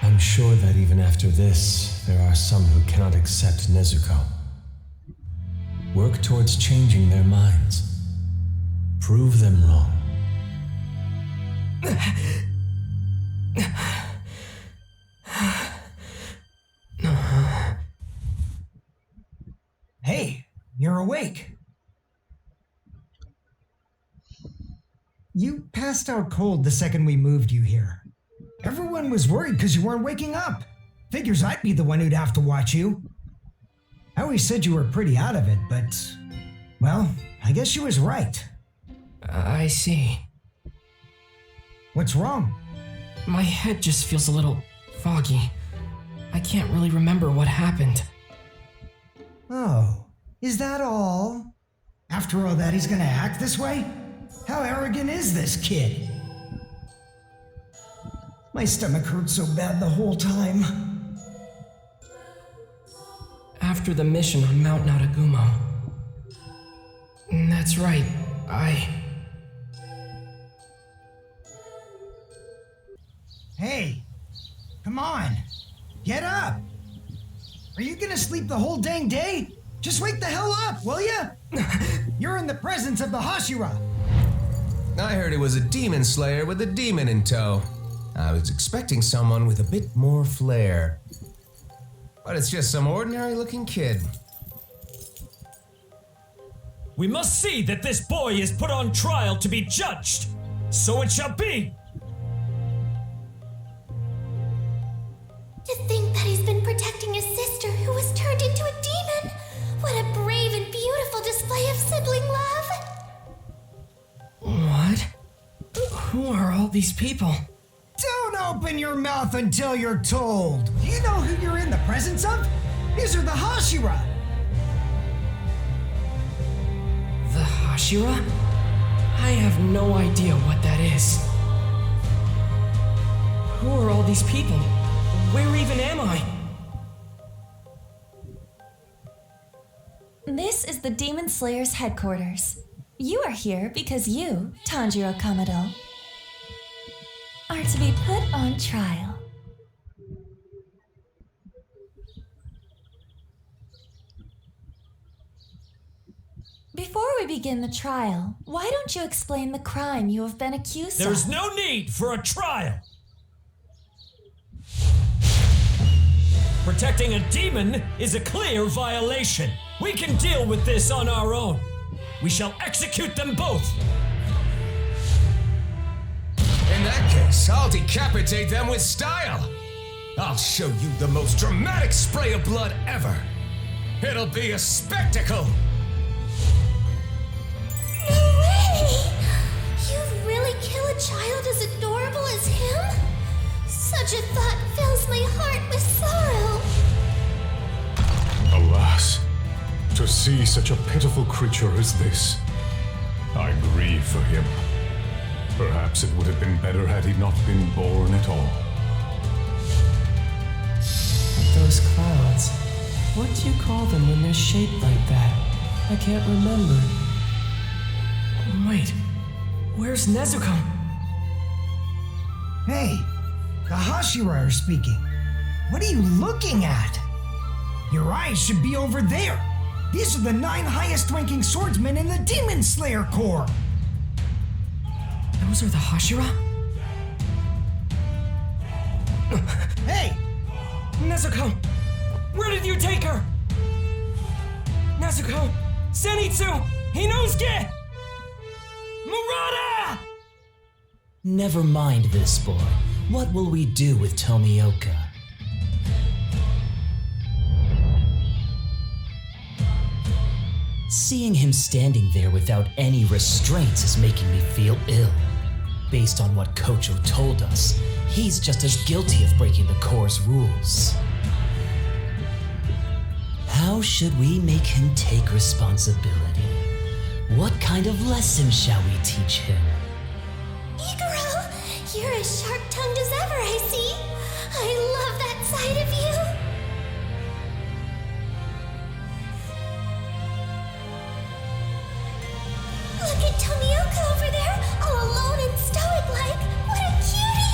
I'm sure that even after this, there are some who cannot accept Nezuko. Work towards changing their minds. Prove them wrong. Hey, you're awake. You passed out cold the second we moved you here. Everyone was worried because you weren't waking up. Figures I'd be the one who'd have to watch you. I always said you were pretty out of it, but... well, I guess she was right. I see. What's wrong? My head just feels a little foggy. I can't really remember what happened. Oh, is that all? After all that, he's gonna act this way? How arrogant is this kid? My stomach hurt so bad the whole time. After the mission on Mount Naragumo. That's right, Hey, come on, get up. Are you gonna sleep the whole dang day? Just wake the hell up, will ya? You're in the presence of the Hashira. I heard it was a demon slayer with a demon in tow. I was expecting someone with a bit more flair. But it's just some ordinary-looking kid. We must see that this boy is put on trial to be judged. So it shall be. To think that he's been protecting his sister who was turned into a demon. What a brave and beautiful display of sibling love. What? Who are all these people? Don't open your mouth until you're told. Do you know who you're in the presence of? These are the Hashira. The Hashira? I have no idea what that is. Who are all these people? Where even am I? This is the Demon Slayer's headquarters. You are here because you, Tanjiro Kamado, are to be put on trial. Before we begin the trial, why don't you explain the crime you have been accused of? There's no need for a trial. Protecting a demon is a clear violation. We can deal with this on our own. We shall execute them both. In that case, I'll decapitate them with style. I'll show you the most dramatic spray of blood ever. It'll be a spectacle. No way! You'd really kill a child as adorable as him? Such a thought fills my heart with sorrow. Alas, to see such a pitiful creature as this, I grieve for him. Perhaps it would have been better had he not been born at all. Those clouds. What do you call them when they're shaped like that? I can't remember. Wait, where's Nezuko? Hey, the Hashira are speaking. What are you looking at? Your eyes should be over there. These are the 9 highest-ranking swordsmen in the Demon Slayer Corps. Those are the Hashira? Hey! Nezuko! Where did you take her? Nezuko! Zenitsu! Hinosuke! Murata! Never mind this, boy. What will we do with Tomioka? Seeing him standing there without any restraints is making me feel ill. Based on what Kocho told us, he's just as guilty of breaking the Corps' rules. How should we make him take responsibility? What kind of lesson shall we teach him? Iguro, you're as sharp-tongued as ever, I see. I love that side of you. Look at Tomioka over there, all alone and stoic-like. What a cutie!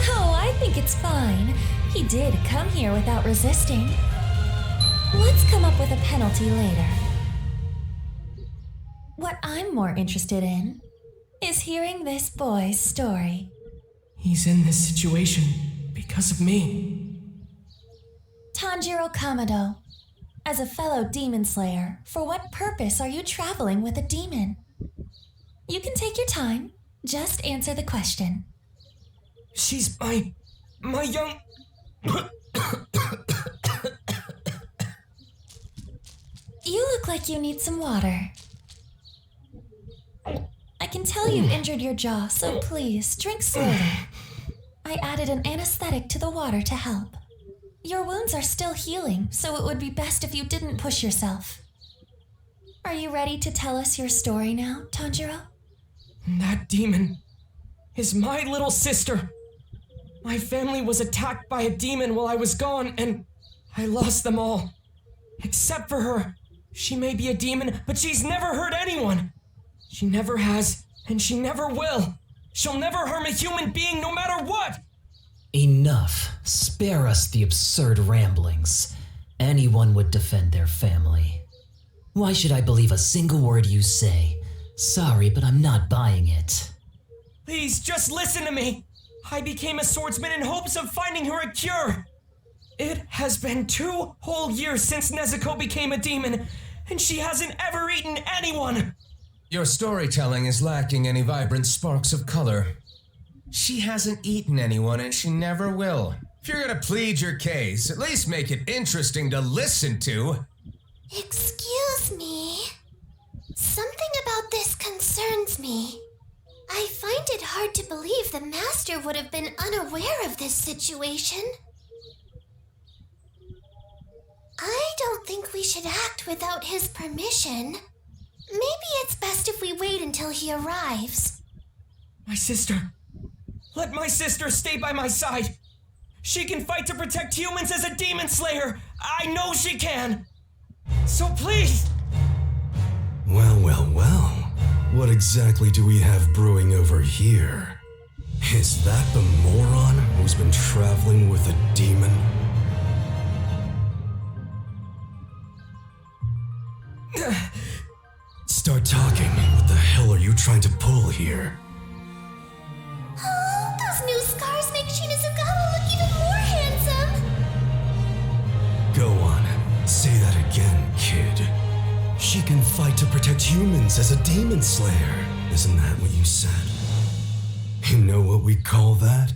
Oh, I think it's fine. He did come here without resisting. Let's come up with a penalty later. What I'm more interested in is hearing this boy's story. He's in this situation because of me. Tanjiro Kamado, as a fellow demon slayer, for what purpose are you traveling with a demon? You can take your time. Just answer the question. She's my young... You look like you need some water. I can tell you injured your jaw, so please, drink slowly. I added an anesthetic to the water to help. Your wounds are still healing, so it would be best if you didn't push yourself. Are you ready to tell us your story now, Tanjiro? That demon is my little sister. My family was attacked by a demon while I was gone, and I lost them all. Except for her. She may be a demon, but she's never hurt anyone. She never has, and she never will. She'll never harm a human being no matter what! Enough. Spare us the absurd ramblings. Anyone would defend their family. Why should I believe a single word you say? Sorry, but I'm not buying it. Please, just listen to me. I became a swordsman in hopes of finding her a cure. It has been 2 whole years since Nezuko became a demon, and she hasn't ever eaten anyone. Your storytelling is lacking any vibrant sparks of color. She hasn't eaten anyone and she never will. If you're gonna plead your case, at least make it interesting to listen to. Excuse me. Something about this concerns me. I find it hard to believe the master would have been unaware of this situation. I don't think we should act without his permission. Maybe it's best if we wait until he arrives. My sister. Let my sister stay by my side. She can fight to protect humans as a demon slayer. I know she can. So please. Well, well, well. What exactly do we have brewing over here? Is that the moron who's been traveling with a demon? Start talking. What the hell are you trying to pull here? Oh, those new scars make Shinozugama look even more handsome. Go on. Say that again, kid. She can fight to protect humans as a demon slayer. Isn't that what you said? You know what we call that?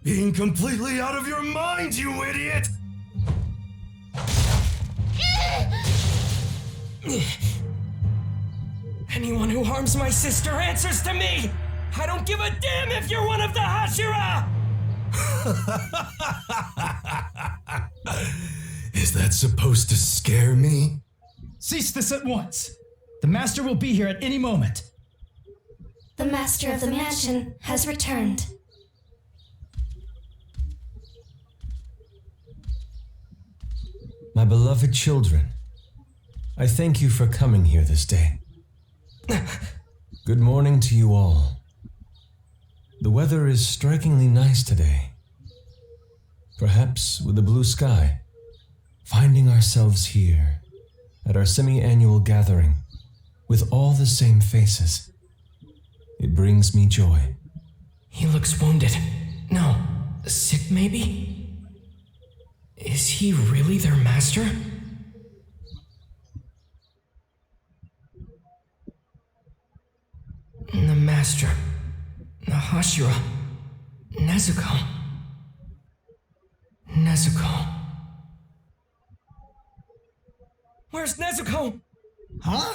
Being completely out of your mind, you idiot! Anyone who harms my sister answers to me! I don't give a damn if you're one of the Hashira! Is that supposed to scare me? Cease this at once. The master will be here at any moment. The master of the mansion has returned. My beloved children, I thank you for coming here this day. Good morning to you all. The weather is strikingly nice today. Perhaps with a blue sky, finding ourselves here at our semi-annual gathering with all the same faces. It brings me joy. He looks wounded. No, sick maybe? Is he really their master? The master. The Hashira. Nezuko. Nezuko. Where's Nezuko? Huh?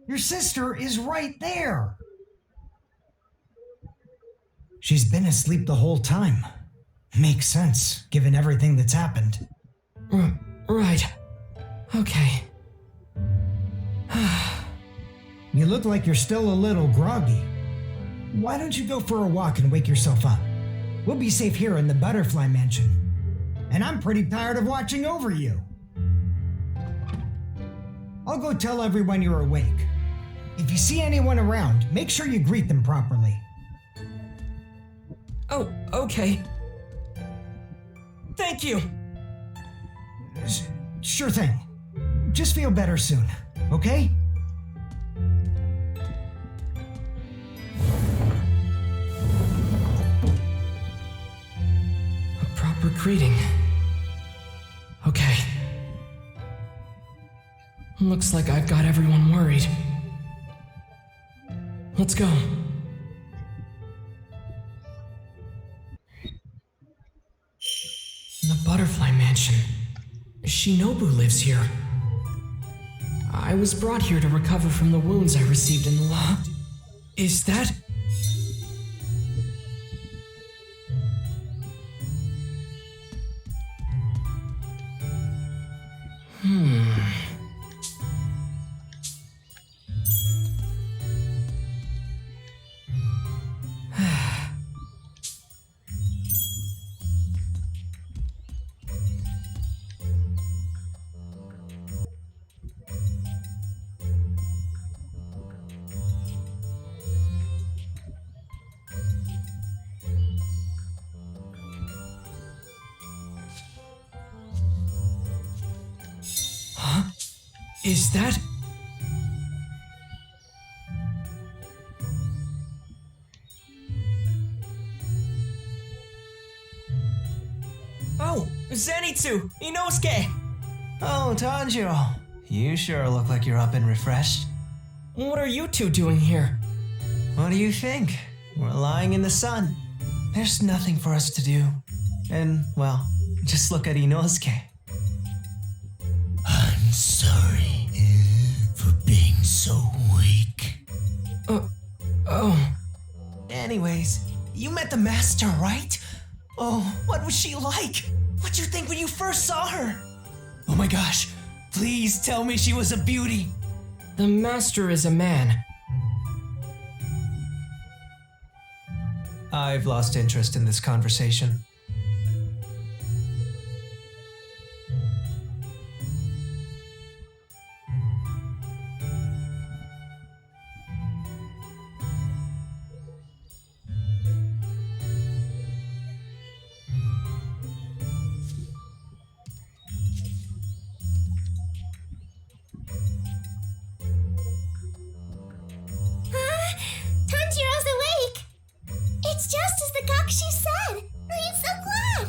Your sister is right there. She's been asleep the whole time. Makes sense, given everything that's happened. Right. Okay. You look like you're still a little groggy. Why don't you go for a walk and wake yourself up? We'll be safe here in the Butterfly Mansion. And I'm pretty tired of watching over you. I'll go tell everyone you're awake. If you see anyone around, make sure you greet them properly. Oh, okay. Thank you. Sure thing. Just feel better soon, okay? A proper greeting. Okay. Looks like I've got everyone worried. Let's go. The Butterfly Mansion. Shinobu lives here. I was brought here to recover from the wounds I received in the law. Is that... Is that... Oh, Zenitsu! Inosuke! Oh, Tanjiro. You sure look like you're up and refreshed. What are you two doing here? What do you think? We're lying in the sun. There's nothing for us to do. And, well, just look at Inosuke. I'm sorry for being so weak. Oh. Anyways, you met the master, right? Oh, what was she like? What'd you think when you first saw her? Oh my gosh, please tell me she was a beauty. The master is a man. I've lost interest in this conversation. Tanjiro's awake! It's just as the Gakshi said! I'm so glad!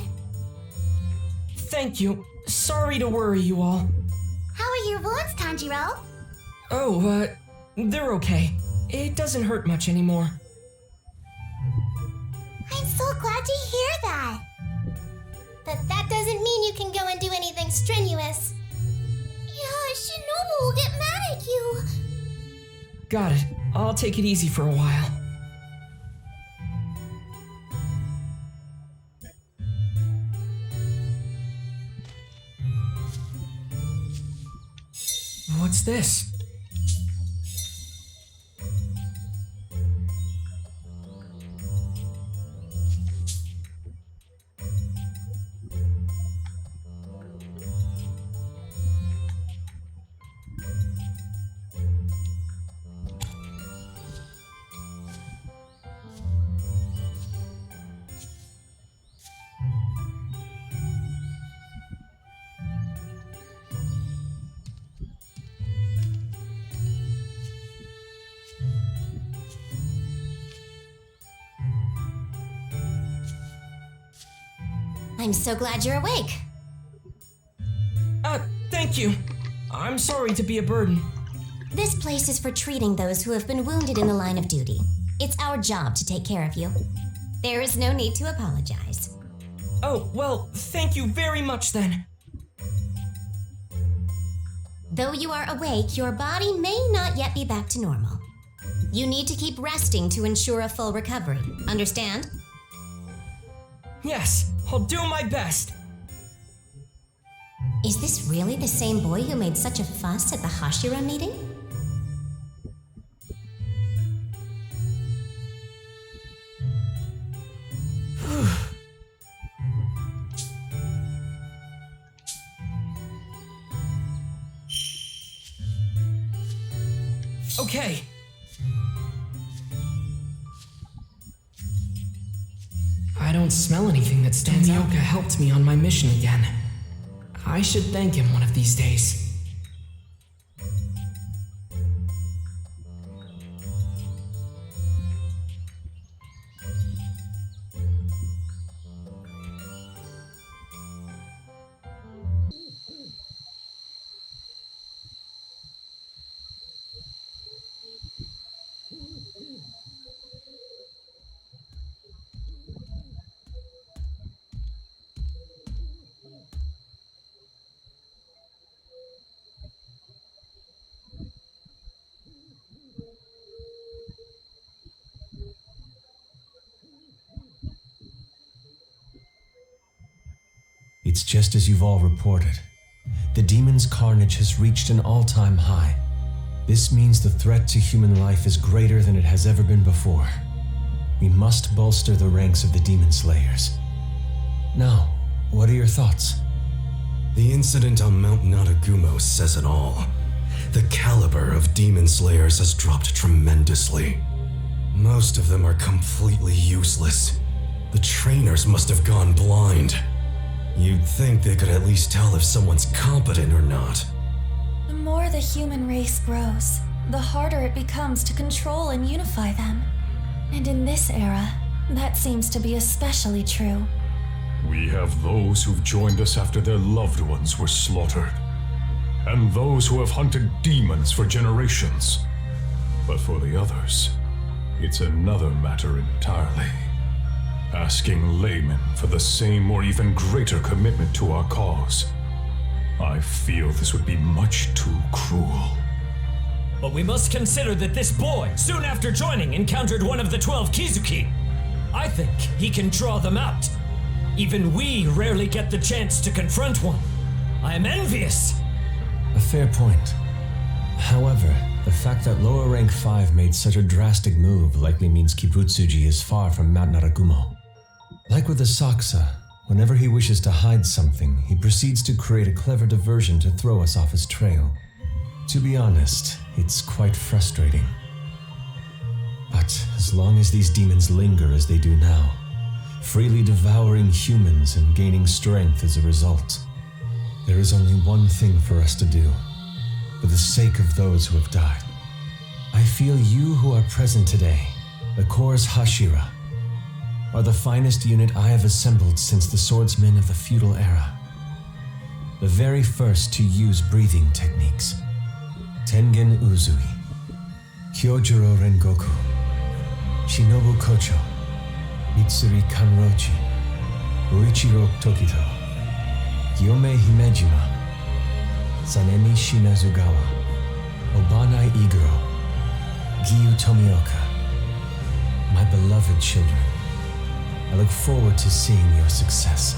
Thank you. Sorry to worry you all. How are your wounds, Tanjiro? Oh, they're okay. It doesn't hurt much anymore. I'm so glad to hear that. But that doesn't mean you can go and do anything strenuous. Yeah, Shinobu will get mad at you. Got it. I'll take it easy for a while. What's this? I'm so glad you're awake. Thank you. I'm sorry to be a burden. This place is for treating those who have been wounded in the line of duty. It's our job to take care of you. There is no need to apologize. Oh, well, thank you very much then. Though you are awake, your body may not yet be back to normal. You need to keep resting to ensure a full recovery. Understand? Yes, I'll do my best. Is this really the same boy who made such a fuss at the Hashira meeting? Okay. I don't smell anything that stands out. Tanjiro helped me on my mission again. I should thank him one of these days. It's just as you've all reported. The demon's carnage has reached an all-time high. This means the threat to human life is greater than it has ever been before. We must bolster the ranks of the demon slayers. Now, what are your thoughts? The incident on Mount Naragumo says it all. The caliber of demon slayers has dropped tremendously. Most of them are completely useless. The trainers must have gone blind. You'd think they could at least tell if someone's competent or not. The more the human race grows, the harder it becomes to control and unify them. And in this era, that seems to be especially true. We have those who've joined us after their loved ones were slaughtered, and those who have hunted demons for generations. But for the others, it's another matter entirely. Asking laymen for the same or even greater commitment to our cause. I feel this would be much too cruel. But we must consider that this boy, soon after joining, encountered one of the 12 Kizuki. I think he can draw them out. Even we rarely get the chance to confront one. I am envious. A fair point. However, the fact that lower rank 5 made such a drastic move likely means Kibutsuji is far from Mount Naragumo. Like with the Saksa, whenever he wishes to hide something, he proceeds to create a clever diversion to throw us off his trail. To be honest, it's quite frustrating. But as long as these demons linger as they do now, freely devouring humans and gaining strength as a result, there is only one thing for us to do, for the sake of those who have died. I feel you who are present today, the Corps Hashira, are the finest unit I have assembled since the swordsmen of the feudal era. The very first to use breathing techniques. Tengen Uzui, Kyojuro Rengoku, Shinobu Kocho, Mitsuri Kanrochi, Uichiro Tokito, Gyome Himejima, Sanemi Shinazugawa, Obanai Iguro, Giyu Tomioka. My beloved children, I look forward to seeing your success.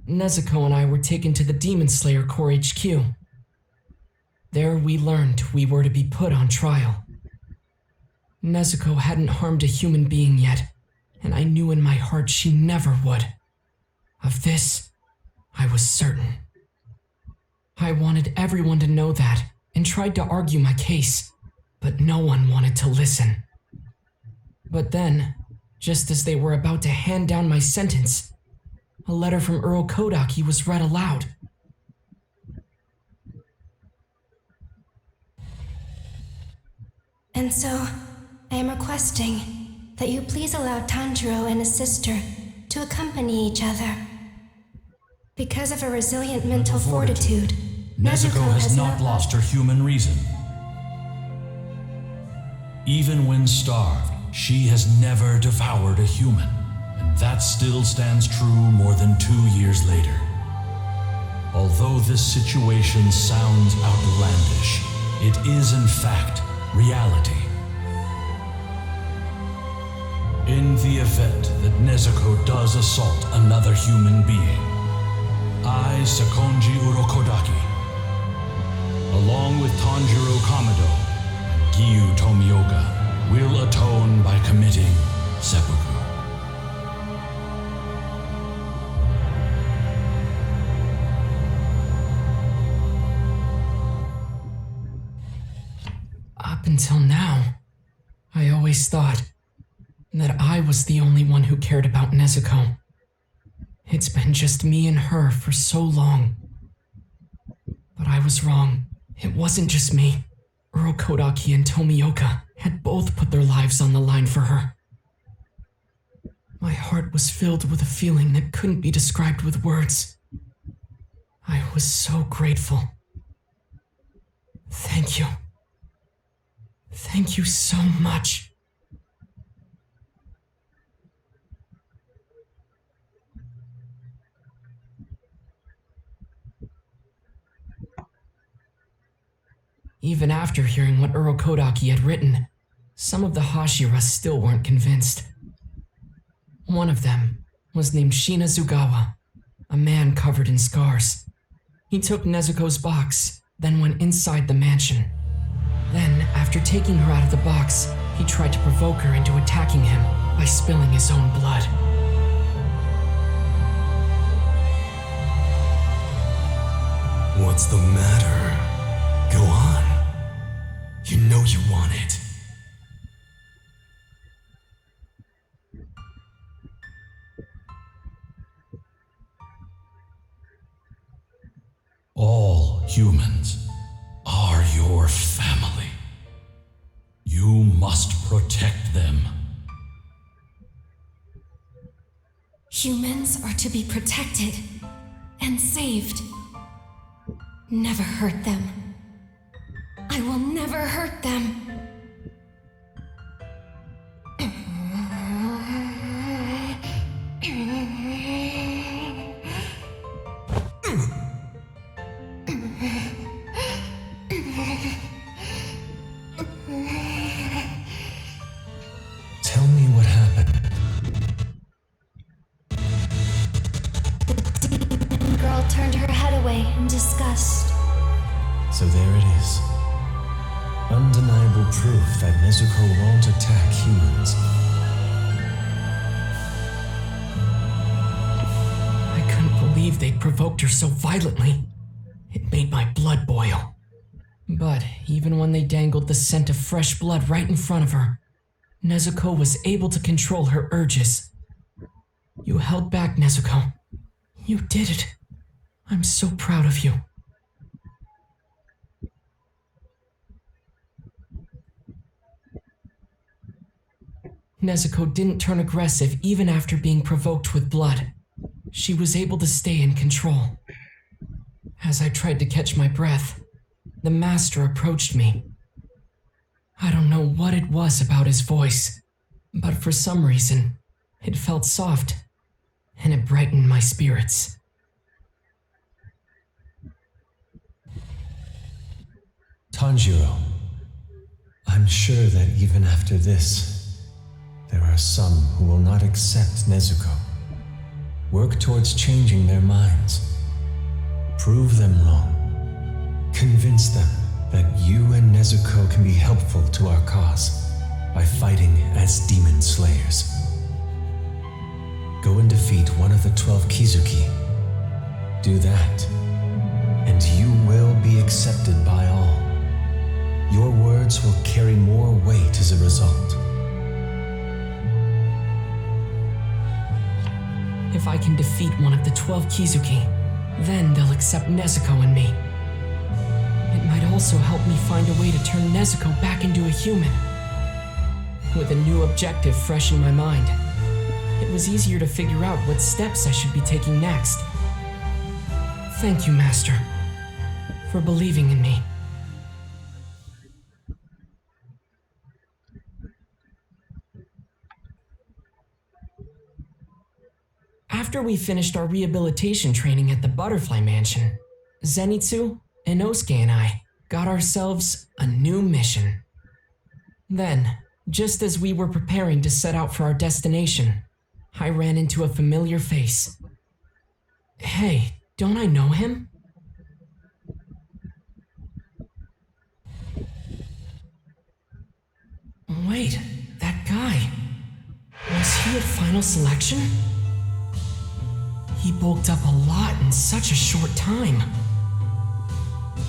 Nezuko and I were taken to the Demon Slayer Corps HQ. There we learned we were to be put on trial. Nezuko hadn't harmed a human being yet, and I knew in my heart she never would. Of this, I was certain. I wanted everyone to know that, and tried to argue my case, but no one wanted to listen. But then, just as they were about to hand down my sentence, a letter from Earl Kodaki was read aloud. And so, I am requesting that you please allow Tanjiro and his sister to accompany each other. Because of her resilient mental fortitude, Nezuko has not lost her human reason. Even when starved, she has never devoured a human, and that still stands true more than 2 years later. Although this situation sounds outlandish, it is in fact reality. In the event that Nezuko does assault another human being, I, Sekonji Urokodaki, along with Tanjiro Kamado and Giyu Tomioka, will atone by committing seppuku. Up until now, I always thought that I was the only one who cared about Nezuko. It's been just me and her for so long. But I was wrong. It wasn't just me. Urokodaki and Tomioka had both put their lives on the line for her. My heart was filled with a feeling that couldn't be described with words. I was so grateful. Thank you. Thank you so much. Even after hearing what Urokodaki had written, some of the Hashira still weren't convinced. One of them was named Shinazugawa, a man covered in scars. He took Nezuko's box, then went inside the mansion. Then, after taking her out of the box, he tried to provoke her into attacking him by spilling his own blood. What's the matter? Go on. You know you want it. All humans are your family. You must protect them. Humans are to be protected and saved. Never hurt them. I will never hurt them. Tell me what happened. The demon girl turned her head away in disgust. So there it is. Undeniable proof that Nezuko won't attack humans. I couldn't believe they'd provoked her so violently. It made my blood boil. But even when they dangled the scent of fresh blood right in front of her, Nezuko was able to control her urges. You held back, Nezuko. You did it. I'm so proud of you. Nezuko didn't turn aggressive even after being provoked with blood. She was able to stay in control. As I tried to catch my breath, the master approached me. I don't know what it was about his voice, but for some reason, it felt soft, and it brightened my spirits. Tanjiro, I'm sure that even after this, there are some who will not accept Nezuko. Work towards changing their minds. Prove them wrong. Convince them that you and Nezuko can be helpful to our cause by fighting as demon slayers. Go and defeat one of the 12 Kizuki. Do that, and you will be accepted by all. Your words will carry more weight as a result. If I can defeat one of the 12 Kizuki, then they'll accept Nezuko and me. It might also help me find a way to turn Nezuko back into a human. With a new objective fresh in my mind, it was easier to figure out what steps I should be taking next. Thank you, Master, for believing in me. After we finished our rehabilitation training at the Butterfly Mansion, Zenitsu, Inosuke, and I got ourselves a new mission. Then, Just as we were preparing to set out for our destination, I ran into a familiar face. Hey, don't I know him? Wait, that guy. Was he at final selection? He bulked up a lot in such a short time.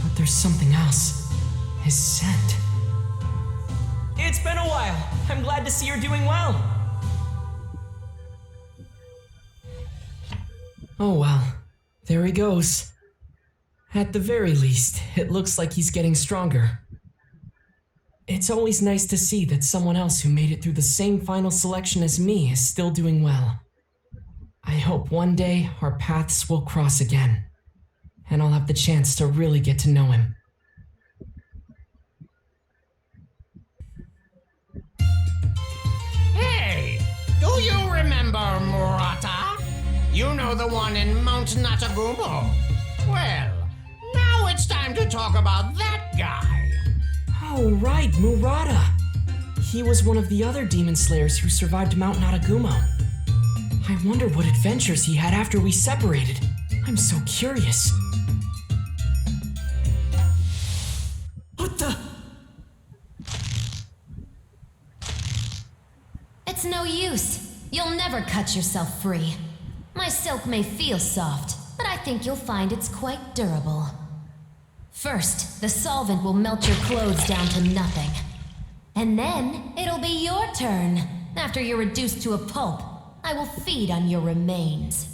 But there's something else. His scent. It's been a while. I'm glad to see you're doing well. Oh well, there he goes. At the very least, it looks like he's getting stronger. It's always nice to see that someone else who made it through the same final selection as me is still doing well. I hope one day our paths will cross again, and I'll have the chance to really get to know him. Hey, do you remember Murata? You know, the one in Mount Natagumo. Well, now it's time to talk about that guy. Oh, right, Murata. He was one of the other demon slayers who survived Mount Natagumo. I wonder what adventures he had after we separated. I'm so curious. What the? It's no use. You'll never cut yourself free. My silk may feel soft, but I think you'll find it's quite durable. First, the solvent will melt your clothes down to nothing. And then, it'll be your turn. After you're reduced to a pulp, I will feed on your remains.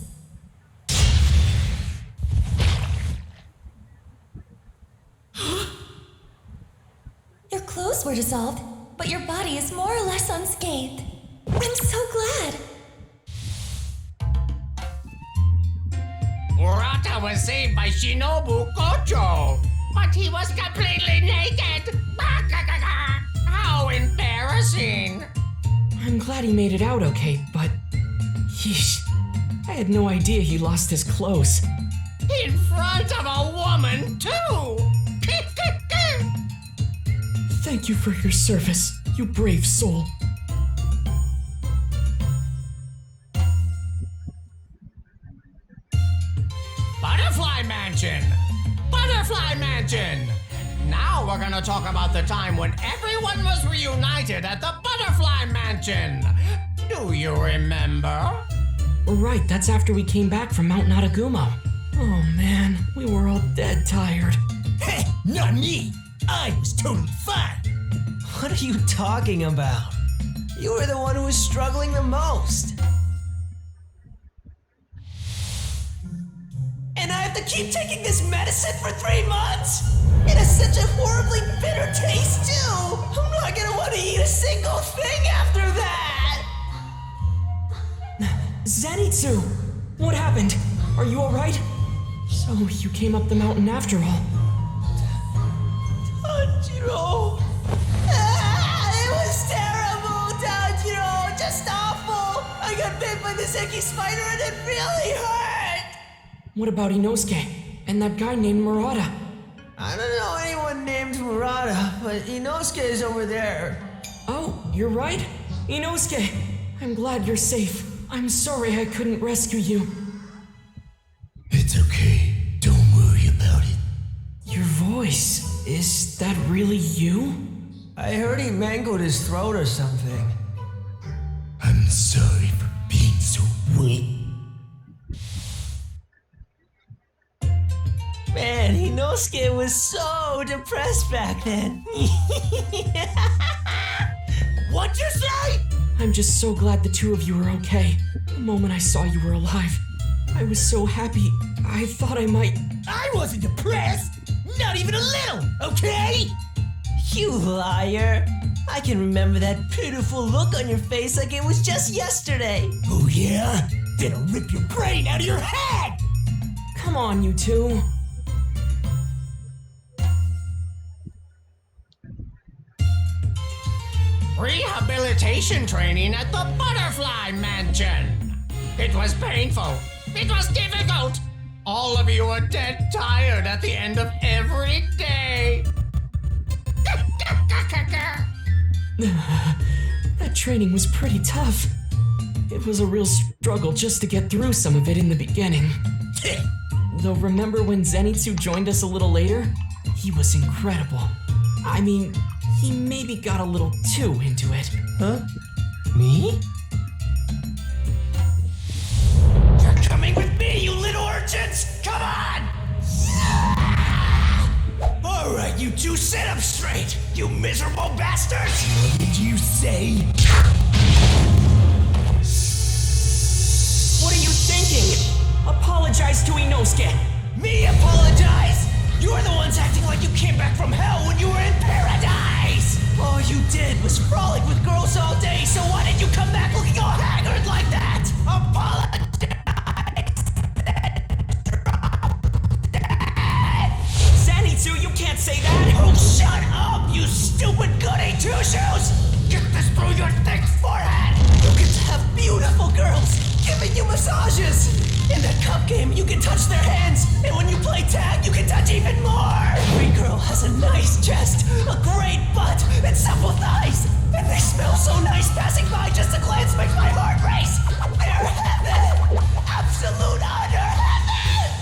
Your clothes were dissolved, but your body is more or less unscathed. I'm so glad. Murata was saved by Shinobu Kocho, but he was completely naked. How embarrassing. I'm glad he made it out okay, but... Yeesh. I had no idea he lost his clothes. In front of a woman, too! Thank you for your service, you brave soul. Butterfly Mansion! Butterfly Mansion! Now we're gonna talk about the time when everyone was reunited at the Butterfly Mansion! Do you remember? Right, that's after we came back from Mount Natagumo. Oh man, we were all dead tired. Hey, not me! I was totally fine! What are you talking about? You were the one who was struggling the most. And I have to keep taking this medicine for 3 months? It has such a horribly bitter taste, too! I'm not gonna want to eat a single thing after that! Zenitsu! What happened? Are you alright? So, you came up the mountain after all. Tanjiro! It was terrible, Tanjiro! Just awful! I got bit by this icky spider and it really hurt! What about Inosuke? And that guy named Murata? I don't know anyone named Murata, but Inosuke is over there. Oh, you're right? Inosuke! I'm glad you're safe. I'm sorry I couldn't rescue you. It's okay. Don't worry about it. Your voice. Is that really you? I heard he mangled his throat or something. I'm sorry for being so weak. Man, Inosuke was so depressed back then. What'd you say? I'm just so glad the two of you are okay. The moment I saw you were alive, I was so happy. I thought I might... I wasn't depressed! Not even a little, okay? You liar. I can remember that pitiful look on your face like it was just yesterday. Oh yeah? Then I'll rip your brain out of your head! Come on, you two. Rehabilitation training at the Butterfly Mansion. It was painful. It was difficult. All of you are dead tired at the end of every day. That training was pretty tough. It was a real struggle just to get through some of it in the beginning. Though remember when Zenitsu joined us a little later? He was incredible. I mean, he maybe got a little too into it. Huh? Me? You're coming with me, you little urchins! Come on! Alright, you two sit up straight, you miserable bastards! What did you say? What are you thinking? Apologize to Inosuke. Me apologize? You're the ones acting like you came back from hell when you were in paradise! All you did was frolic with girls all day, so why did you come back looking all haggard like that? Apologize! Zenitsu, you can't say that! Oh, shut up, you stupid goody two-shoes! Get this through your thick forehead! You get to have beautiful girls giving you massages! In that cup game, you can touch their hands, and when you play tag, you can touch even more! Every girl has a nice chest, a great butt, and supple thighs! And they smell so nice passing by, just a glance makes my heart race! They're heaven! Absolute utter heaven!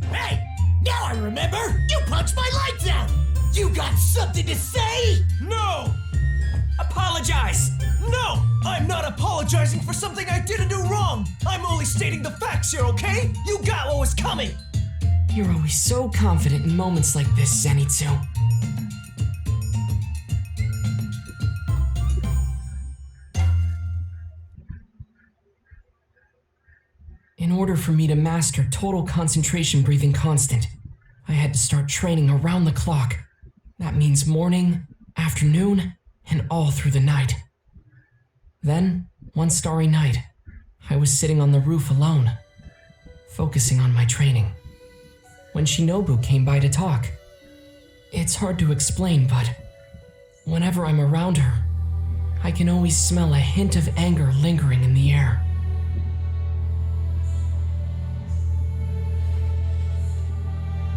Hey! Now I remember! You punched my lights out! You got something to say? No! Apologize! No! I'm not apologizing for something I didn't do wrong! I'm only stating the facts here, okay? You got what was coming! You're always so confident in moments like this, Zenitsu. In order for me to master total concentration breathing constant, I had to start training around the clock. That means morning, afternoon, and all through the night. Then, one starry night, I was sitting on the roof alone, focusing on my training, when Shinobu came by to talk. It's hard to explain, but whenever I'm around her, I can always smell a hint of anger lingering in the air.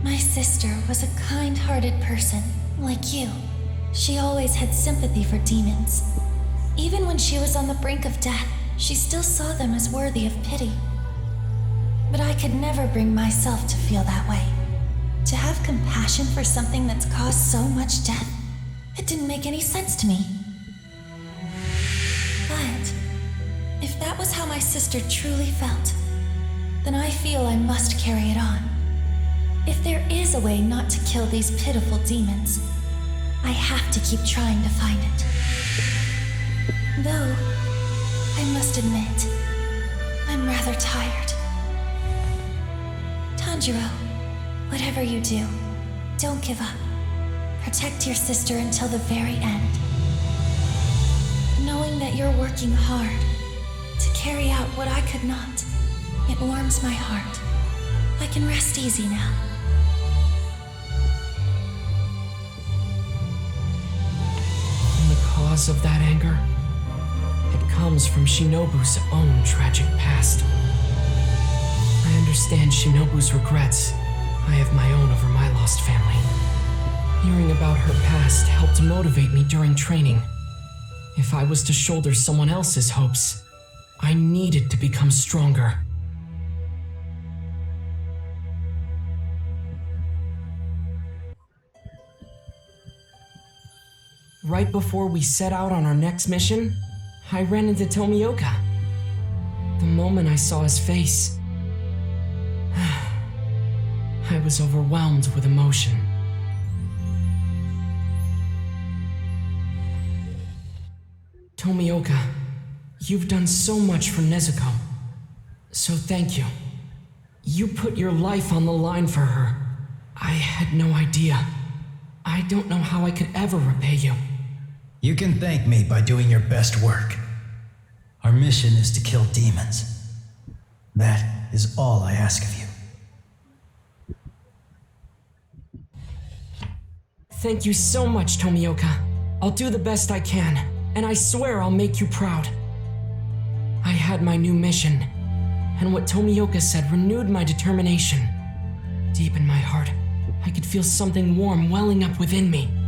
My sister was a kind-hearted person, like you. She always had sympathy for demons. Even when she was on the brink of death, she still saw them as worthy of pity. But I could never bring myself to feel that way. To have compassion for something that's caused so much death, it didn't make any sense to me. But if that was how my sister truly felt, then I feel I must carry it on. If there is a way not to kill these pitiful demons, I have to keep trying to find it. Though, I must admit, I'm rather tired. Tanjiro, whatever you do, don't give up. Protect your sister until the very end. Knowing that you're working hard to carry out what I could not, it warms my heart. I can rest easy now. And the cause of that anger? It comes from Shinobu's own tragic past. I understand Shinobu's regrets. I have my own over my lost family. Hearing about her past helped motivate me during training. If I was to shoulder someone else's hopes, I needed to become stronger. Right before we set out on our next mission, I ran into Tomioka. The moment I saw his face, I was overwhelmed with emotion. Tomioka, you've done so much for Nezuko. So thank you. You put your life on the line for her. I had no idea. I don't know how I could ever repay you. You can thank me by doing your best work. Our mission is to kill demons. That is all I ask of you. Thank you so much, Tomioka. I'll do the best I can, and I swear I'll make you proud. I had my new mission, and what Tomioka said renewed my determination. Deep in my heart, I could feel something warm welling up within me.